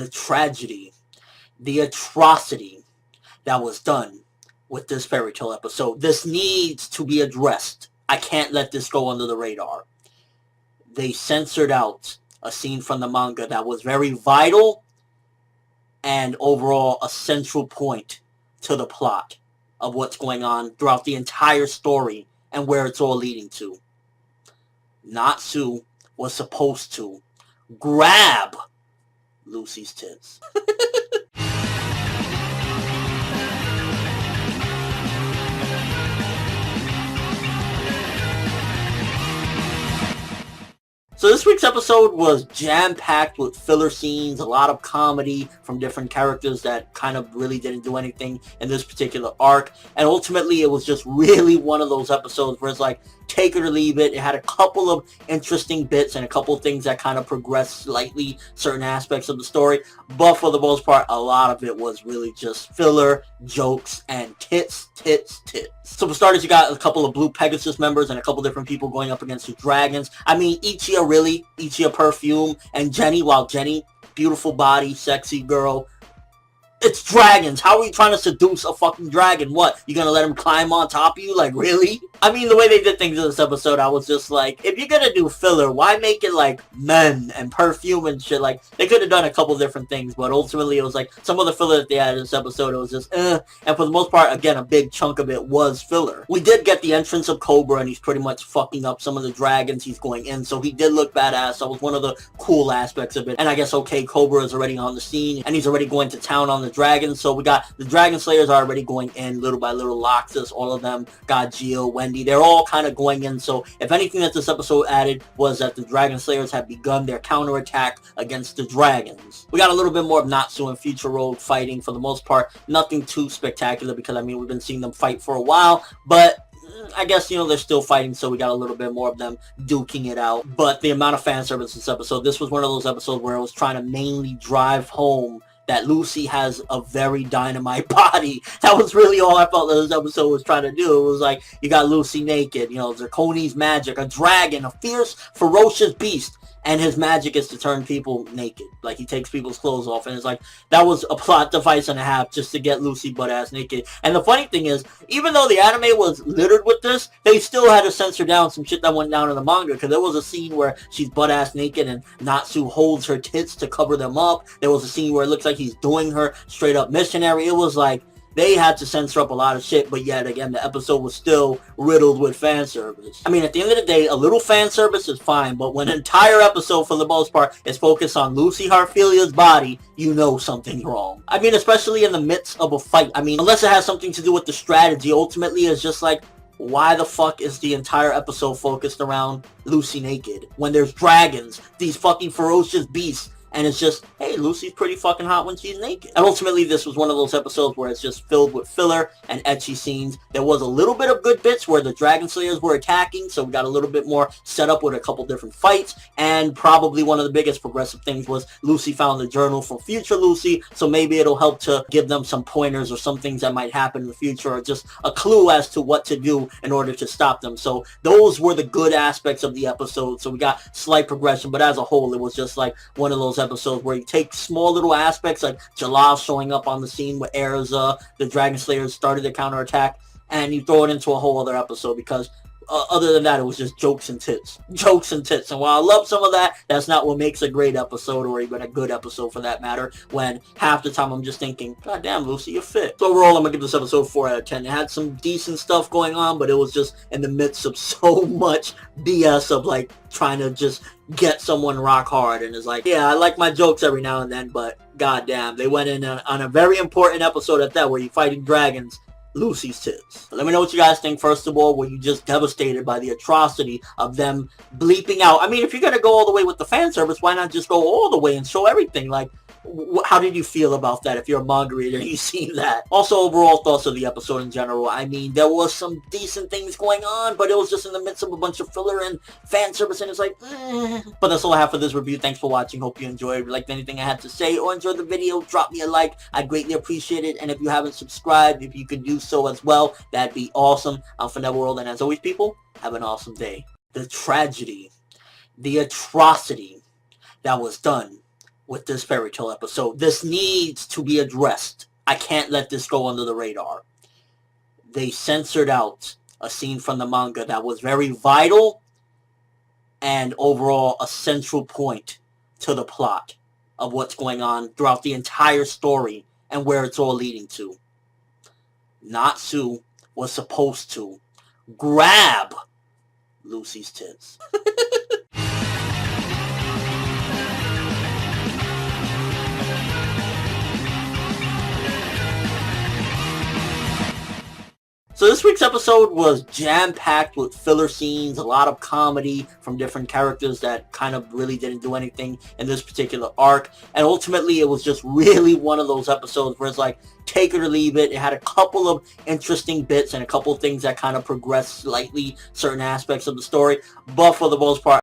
the tragedy, the atrocity that was done with this fairy tale episode. This needs to be addressed. I can't let this go under the radar. They censored out a scene from the manga that was very vital and overall a central point to the plot of what's going on throughout the entire story and where it's all leading to. Natsu was supposed to grab Lucy's tits. So this week's episode was jam-packed with filler scenes, a lot of comedy from different characters that kind of really didn't do anything in this particular arc. And ultimately, it was just really one of those episodes where it's like, take it or leave it. It had a couple of interesting bits and a couple of things that kind of progressed slightly certain aspects of the story. But for the most part, a lot of it was really just filler, jokes, and tits. So for starters, you got a couple of Blue Pegasus members and a couple different people going up against the dragons. I mean, Ichiya Perfume, and Jenny, while Jenny, beautiful body, sexy girl. It's dragons. How are you trying to seduce a fucking dragon? What? You gonna let him climb on top of you? Like, really? I mean, the way they did things in this episode, I was just like, if you're gonna do filler, why make it like men and perfume and shit? Like, they could have done a couple different things, but ultimately it was like, some of the filler that they had in this episode, it was just, And for the most part, again, a big chunk of it was filler. We did get the entrance of Cobra, and he's pretty much fucking up some of the dragons he's going in, so he did look badass. That was one of the cool aspects of it. And I guess, okay, Cobra is already on the scene, and he's already going to town on the dragons, so we got the Dragon Slayers are already going in little by little. Loxus, all of them, got Gio, Wendy, they're all kind of going in. So if anything that this episode added was that the Dragon Slayers had begun their counterattack against the dragons. We got a little bit more of Natsu and Future Road fighting. For the most part, nothing too spectacular, because I mean, we've been seeing them fight for a while, but I guess, you know, they're still fighting, so we got a little bit more of them duking it out. But the amount of fan service this episode, this was one of those episodes where I was trying to mainly drive home that Lucy has a very dynamite body. That was really all I felt that this episode was trying to do. It was like, you got Lucy naked, you know, Zirconi's magic, a dragon, a fierce, ferocious beast, and his magic is to turn people naked. Like, he takes people's clothes off, and it's like, that was a plot device and a half just to get Lucy butt-ass naked. And the funny thing is, even though the anime was littered with this, they still had to censor down some shit that went down in the manga, because there was a scene where she's butt-ass naked and Natsu holds her tits to cover them up. There was a scene where it looks like he's doing her straight-up missionary. It was like, they had to censor up a lot of shit, but yet again, the episode was still riddled with fan service. I mean, at the end of the day, a little fan service is fine, but when an entire episode, for the most part, is focused on Lucy Heartfilia's body, you know something's wrong. I mean, especially in the midst of a fight. I mean, unless it has something to do with the strategy, ultimately it's just like, why the fuck is the entire episode focused around Lucy naked when there's dragons, these fucking ferocious beasts? And it's just, hey, Lucy's pretty fucking hot when she's naked. And ultimately, this was one of those episodes where it's just filled with filler and ecchi scenes. There was a little bit of good bits where the Dragon Slayers were attacking, so we got a little bit more set up with a couple different fights. And probably one of the biggest progressive things was Lucy found the journal from future Lucy, so maybe it'll help to give them some pointers or some things that might happen in the future, or just a clue as to what to do in order to stop them. So those were the good aspects of the episode. So we got slight progression, but as a whole, it was just like one of those episodes where you take small little aspects like Jalal showing up on the scene with Erza, the Dragon Slayers started the counterattack, and you throw it into a whole other episode, because other than that, it was just jokes and tits. And while I love some of that, that's not what makes a great episode, or even a good episode for that matter, when half the time I'm just thinking, God damn, Lucy, you're fit. So overall, I'm going to give this episode 4 out of 10. It had some decent stuff going on, but it was just in the midst of so much BS of like trying to just get someone rock hard. And it's like, yeah, I like my jokes every now and then, but goddamn, they went in on a very important episode at that, where you're fighting dragons, Lucy's tits. Let me know what you guys think. First of all, were you just devastated by the atrocity of them bleeping out? I mean, if you're going to go all the way with the fan service, why not just go all the way and show everything? Like, how did you feel about that if you're a manga reader and you see that? Also, overall thoughts of the episode in general. I mean, there was some decent things going on, but it was just in the midst of a bunch of filler and fan service, and it's like, But that's all I have for this review. Thanks for watching. Hope you enjoyed. If you liked anything I had to say or enjoyed the video, drop me a like. I greatly appreciate it. And if you haven't subscribed, if you could do so as well, that'd be awesome. I'm Finette World, and as always, people, have an awesome day. The tragedy, the atrocity that was done with this fairy tale episode. This needs to be addressed. I can't let this go under the radar. They censored out a scene from the manga that was very vital and overall a central point to the plot of what's going on throughout the entire story and where it's all leading to. Natsu was supposed to grab Lucy's tits. So this week's episode was jam-packed with filler scenes, a lot of comedy from different characters that kind of really didn't do anything in this particular arc. And ultimately, it was just really one of those episodes where it's like, take it or leave it. It had a couple of interesting bits and a couple of things that kind of progressed slightly certain aspects of the story. But for the most part,